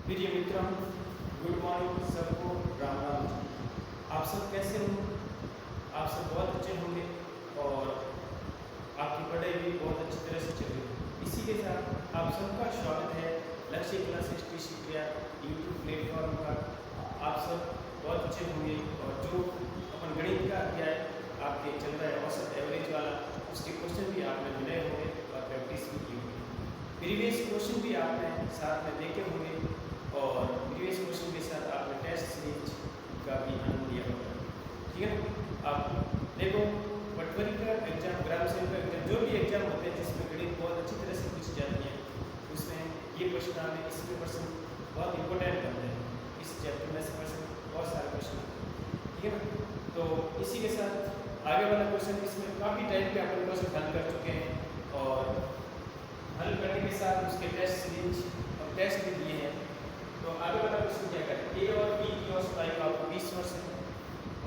प्रिय मित्रों, good morning सबको, राम राम। आप सब कैसे हो? आप सब बहुत अच्छे होंगे और आपकी पढ़ाई भी बहुत अच्छी तरह से चल रही है। इसी के साथ आप सबका स्वागत है लक्ष्य क्लास हिस्ट्री शिक्षा यूट्यूब प्लेटफॉर्म पर। आप सब बहुत अच्छे होंगे और जो अपन गणित का अध्याय आपके चल रहा है औसत एवरेज वाला, उसके क्वेश्चन भी आपने बनाए होंगे और प्रैक्टिस भी की होगी। प्रीवियस क्वेश्चन भी आपने साथ में देखे होंगे और प्रीवियस क्वेश्चन के साथ आपने टेस्ट सीरीज का भी आनंद लिया होगा। ठीक है ना? आप देखो, पटवारी का एग्जाम, ग्राम सेवक का एग्जाम, जो भी एग्जाम होते हैं जिसमें गणित बहुत अच्छी तरह से पूछी जाती है, उसमें ये क्वेश्चन आने इसमें क्वेश्चन बहुत इंपॉर्टेंट बनते हैं। इस चैप्टर में से क्वेश्चन बहुत सारे क्वेश्चन आते हैं। ठीक है ना? तो इसी के साथ आगे वाला क्वेश्चन, इसमें काफ़ी टाइम पे अपन क्वेश्चन हल कर चुके हैं और हल करने के साथ उसके टेस्ट सीरीज और टेस्ट भी दिए हैं। तो आगे वाला क्वेश्चन क्या करें? ए और बी की औसत आयु आपको 20 वर्ष है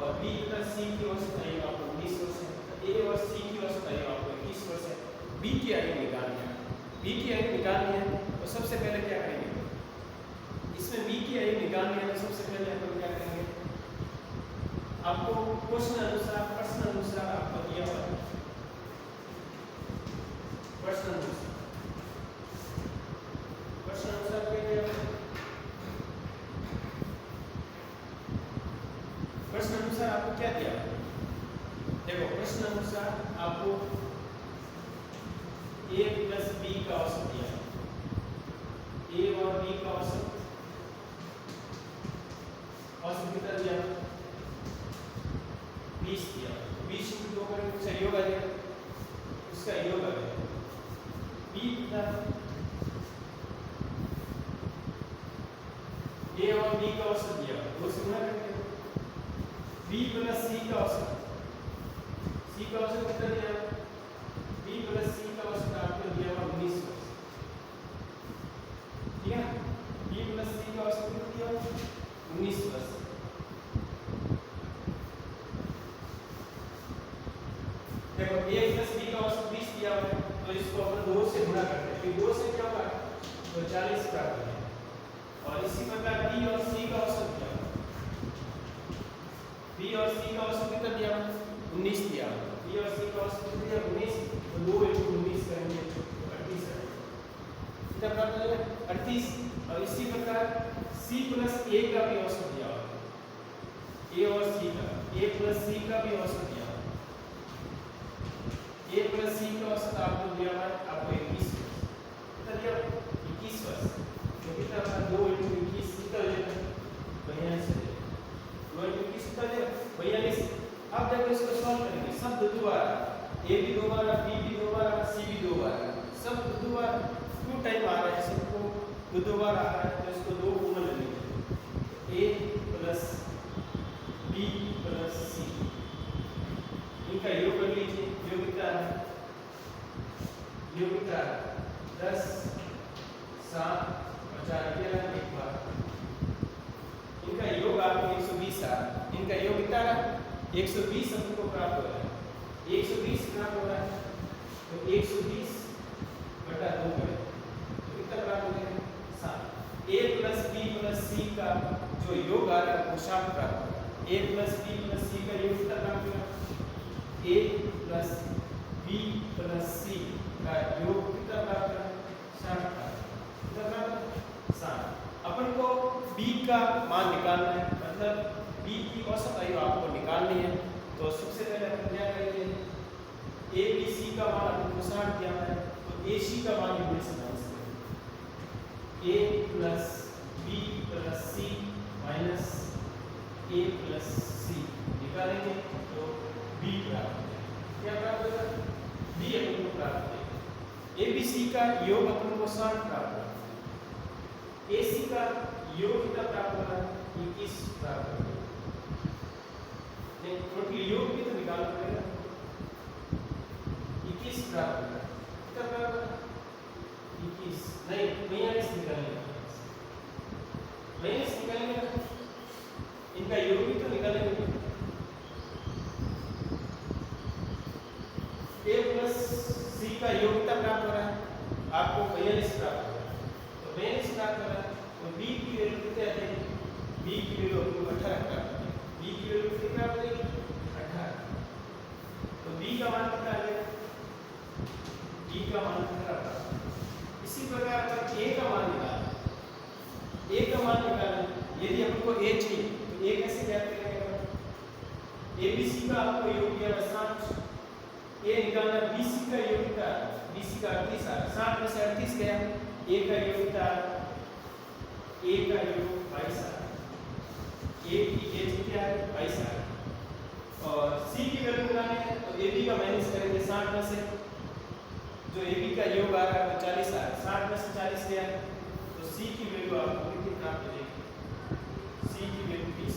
और बी प्लस सी की औसत आयु आपको 19 वर्ष है। ए और सी की औसत आयु आपको 21 वर्ष है। बी की आयु निकालनी है। बी की आयु निकालनी है तो सबसे पहले क्या करेंगे? इसमें बी की आयु निकालनी है तो सबसे पहले अपन क्या करेंगे? आपको क्वेश्चन अनुसार, प्रश्न अनुसार आपको दिया हुआ है। प्रश्न अनुसार क्या दिया हुआ है? प्रश्न अनुसार आपको क्या दिया है? देखो, प्रश्न अनुसार आपको a प्लस बी का औसत दिया है। a और b का औसत कितना दिया? 20 दिया। 20 में 2 करें उसका योग आ जाएगा, उसका योग आ जाएगा। b प्लस a और b का औसत दिया, 2 से गुणा करके b प्लस c का औसत, c का औसत कितना दिया? b प्लस c का औसत आपको दिया हुआ 19 वर्ष। ठीक है? b प्लस c का औसत कितना दिया? 19 वर्ष। देखो, a प्लस b का औसत 20 दिया हुआ है तो इसको अपन 2 से गुणा करते हैं, फिर 2 से क्या होगा? तो 40 प्राप्त होगा। और इसी प्रकार b और c का औसत दिया, b और c का औसत कितना दिया? 19 दिया। b और c का औसत कितना दिया? 19। तो 2 × 19 करेंगे तो 38 आएगा। कितना प्राप्त हो जाएगा? 38। और इसी प्रकार c प्लस a का भी औसत दिया हुआ है। a और c का, a प्लस c का भी औसत दिया हुआ है। a प्लस c का औसत आपको दिया हुआ है, आपको 21 वर्ष। कितना दिया? 21 वर्ष। तो कितना होगा? 2 × 21 कितना हो जाएगा? 42 है। 2 × 21 कितना हो जाएगा? 42। अब देखो, इसको सॉल्व करेंगे। सब दोबारा, a भी दोबारा, b भी दोबारा, c भी दोबारा, सब दोबारा 2 टाइम आ रहा है, सबको दोबारा आ रहा है तो इसको 2 कॉमन ले लेंगे। a plus b plus c, इनका योग कर लीजिए। योग कितना है? योग कितना है? 10 7 और 4 11 एक बार। इनका योग आपको 120 आ रहा है। इनका योग कितना है? 120 हमको प्राप्त हो रहा है। 120 प्राप्त हो रहा है तो 120 बटा 2 करें तो कितना प्राप्त हो जाएगा? 7। a plus b plus c का जो योग आ रहा है वो 7 प्राप्त होगा। a plus b plus c का योग कितना प्राप्त होगा? a plus b plus c का योग कितना प्राप्त होगा? 7 प्राप्त। कितना प्राप्त? 7। अपन को b का मान निकालना है, मतलब b की औसत आयु आपको निकालनी है। तो सबसे पहले अपन क्या करेंगे? a b c का मान अपन को 60 दिया है तो ac का मान इनमें से माइनस करेंगे। a plus b plus c minus a plus c निकालेंगे तो b प्राप्त हो जाएगा। क्या प्राप्त होगा? b अपन को प्राप्त हो जाएगा। a b c का योग अपन को 60 प्राप्त होगा। ac का योग कितना प्राप्त होगा? 21 प्राप्त होगा। नहीं, टोटल योग भी तो निकालना पड़ेगा। 21 प्राप्त होगा। कितना प्राप्त होगा? 21 नहीं, 42 निकालेंगे। 42 निकालेंगे, इनका योग भी तो निकालेंगे। a प्लस c का योग कितना प्राप्त हो रहा है? आपको 42 प्राप्त हो रहा है। तो 42 प्राप्त हो रहा है तो b की b की वैल्यू आपको 18 प्राप्त होगी। b की वैल्यू कितनी प्राप्त होगी? 18। तो b का मान कितना आ जाएगा? b का मान 18 प्राप्त। इसी प्रकार अगर a का मान निकालना, a का मान निकालना, यदि हमको a चाहिए तो a कैसे ज्ञात करेंगे? abc का आपको योग दिया 60, a निकालना bc का योग कितना? bc का 38 आ, 60 में से 38 गया, a का योग कितना? a का योग 22 आ, a की एज क्या है? 22 आ। और c की वैल्यू निकालनी है तो ab का माइनस करेंगे 60 में से, जो ab का योग आ रहा है वो 40 आ, 60 में से 40 गया, तो c की वैल्यू आपको कितनी प्राप्त हो जाएगी? c की वैल्यू 20।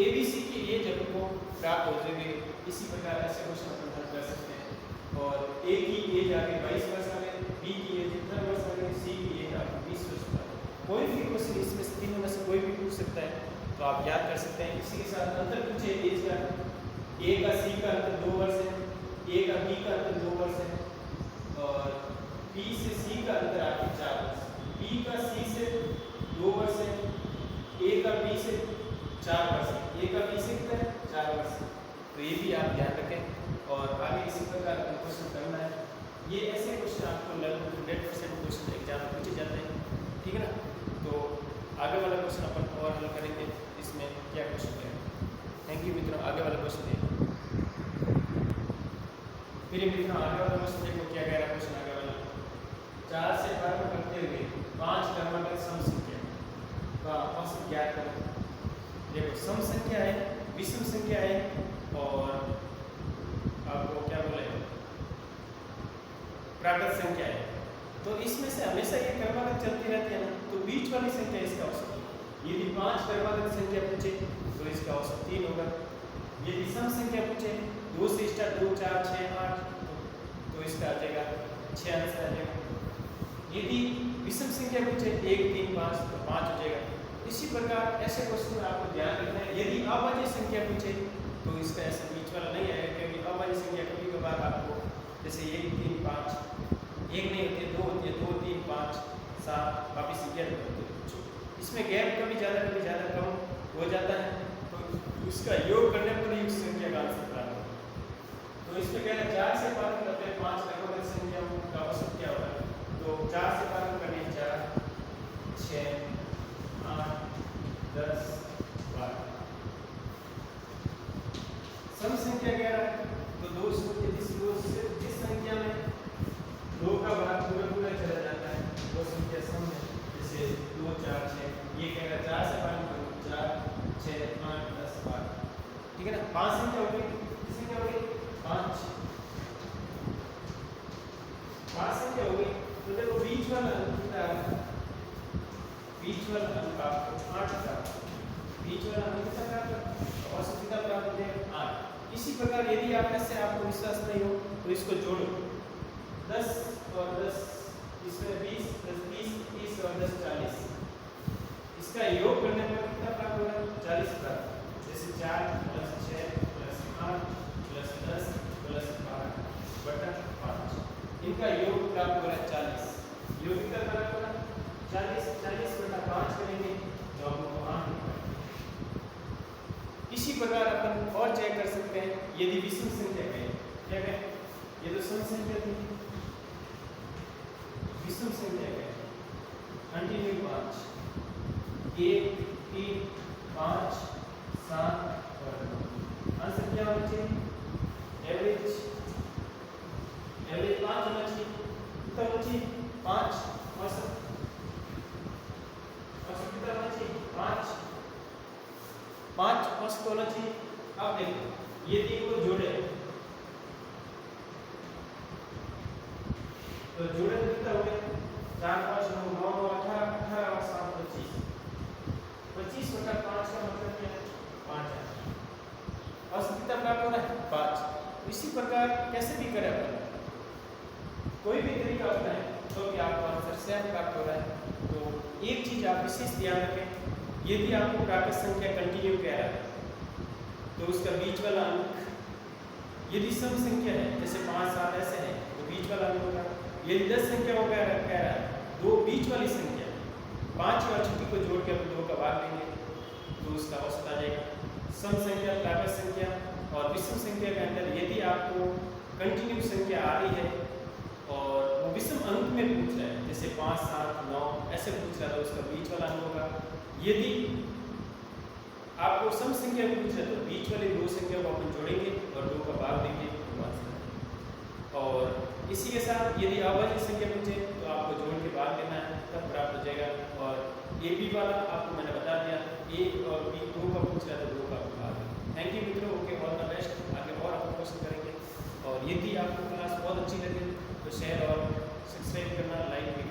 abc की एज आपको प्राप्त हो जाएगी। इसी प्रकार ऐसे क्वेश्चन अपन हल कर सकते हैं। और a की एज आ गई 22 वर्ष आ गई, b की एज कितना वर्ष आ गई, c की एज आपको 20 वर्ष आ गई। कोई भी क्वेश्चन इसमें से तीनों में से कोई भी पूछ सकता है, तो आप याद कर सकते हैं। इसी के साथ अंतर पूछे एज का, a का c का अंतर 2 वर्ष है, a का b का अंतर 2 वर्ष है, और b से c का अंतर आपके 4 वर्ष, b का c से 2 वर्ष है, a का b से 4 वर्ष, a का b से कितना है? 4 वर्ष। तो ये भी आप ध्यान रखें और आगे इसी प्रकार का क्वेश्चन करना है। ये ऐसे क्वेश्चन आपको लगभग 100% क्वेश्चन एग्जाम में पूछे जाते हैं, ठीक है ना। तो आगे वाला क्वेश्चन अपन और हल करेंगे, इसमें क्या क्वेश्चन करेंगे। थैंक यू मित्रों। आगे वाला क्वेश्चन देखो, फिर मित्रों आगे वाला क्वेश्चन देखो क्या कह रहा है क्वेश्चन आगे वाला। 4 से प्रारंभ करते हुए 5 क्रमांक सम संख्या का औसत ज्ञात करें। देखो सम संख्या है, विषम संख्या है, और आपको क्या बोले प्राकृत संख्या है। तो इसमें से हमेशा ये क्रमागत चलती रहती है ना, तो बीच वाली संख्या इसका औसत है। यदि 5 क्रमागत संख्या पूछे तो इसका औसत 3 होगा। यदि सम संख्या पूछे 2 से स्टार्ट 2 4 6 8 तो इसका आ जाएगा 6 आंसर आ जाएगा। यदि विषम संख्या पूछे 1 3 5 तो 5 हो जाएगा। इसी प्रकार ऐसे क्वेश्चन में आपको ध्यान रखना है। यदि अभाज्य संख्या पूछे तो इसका ऐसा बीच वाला नहीं आएगा, क्योंकि अभाज्य संख्या कभी कभार आपको जैसे 1 3 5 1 नहीं होती है, 2 होती है, 2 3 5 7 वापिस 11 होती है। इसमें गैप कभी ज़्यादा कम हो जाता है, तो उसका योग करने पर ही उस संख्या का आंसर प्राप्त होगा। तो इसमें कह रहे हैं 4 से पालन करते हैं 5 क्रमागत संख्या का औसत क्या होगा। तो 4 से पालन करने 4 6 8 10 12। सम संख्या कह रहा है तो 2 से जिस संख्या में 2 का भाग पूरा चला जाता है वो संख्या सम है। जैसे 2 4 6, ये कह रहा है 4 से पालन करो 4 6 8 10 12, ठीक है ना। 5 संख्या हो गई, कितनी संख्या हो गई 5 संख्या हो गई। तो देखो बीच वाला अंक कितना है, बीच वाला अंक आपको 8 का, बीच वाला अंक कितना का औसत कितना प्राप्त होता है 8। इसी प्रकार यदि आप ऐसे आपको विश्वास नहीं हो तो इसको जोड़ो 10 और 10, इसमें 20 + 30 30 और 10 40, इसका योग करने पर कितना प्राप्त होगा 40 प्राप्त। जैसे 4 + 6 + 8 + 10 + 12/5, इनका योग प्राप्त हो रहा है 40। योग कितना प्राप्त हो रहा है 40/5 करेंगे तो आपको 8 मिलेगा। इसी प्रकार अपन और चेक कर सकते हैं। यदि विषम संख्या कहें, क्या कहें, ये तो सम संख्या थी, विषम संख्या कहें कंटिन्यू 5 1 3 5 7 और 9। आंसर क्या होना चाहिए एवरेज 5 होना चाहिए। कितना होना चाहिए 5 औसत कितना होना चाहिए 5 औसत होना चाहिए। अब देखो यदि को जोड़े तो जोड़े कितना हो गया 4 5 9 9 18 18 और 7 25 25 बटा 5 का मतलब क्या है 5 है। औसत कितना प्राप्त हो रहा है 5। इसी प्रकार कैसे भी करें अपन, कोई भी तरीका अपनाएं तो कि आपको आंसर सेम प्राप्त हो रहा है। तो एक चीज आप विशेष ध्यान रखें, यदि आपको प्राकृत संख्या कंटिन्यू कह रहा है तो उसका बीच वाला अंक, यदि सम संख्या है जैसे 5 7 ऐसे है तो बीच वाला अंक होगा। यदि 10 संख्या हो कह रहा है 2 बीच वाली संख्या 5 और छठी को जोड़ के अपन 2 का भाग देंगे तो उसका औसत आ जाएगा। सम संख्या, प्राकृत संख्या और विषम संख्या के अंदर यदि आपको कंटिन्यू संख्या आ रही है और वो विषम अंक में पूछ रहा है, जैसे 5, 7, 9 ऐसे पूछ रहा है, तो उसका बीच वाला अंक होगा। यदि आपको सम संख्या पूछ रहा है तो बीच वाली 2 संख्या को अपन जोड़ेंगे और 2 का भाग देंगे। और इसी के साथ यदि अभाज्य संख्या पूछे तो आपको जोड़ के भाग देना है, तब प्राप्त हो जाएगा। और ए बी वाला आपको मैंने बता दिया, ए और बी 2 का पूछ रहा है तो 2 का भाग। थैंक यू मित्रों, ओके, ऑल द बेस्ट। आगे और अपन क्वेश्चन करेंगे। और यदि आपको क्लास बहुत अच्छी लगे तो शेयर और सब्सक्राइब करना, लाइक भी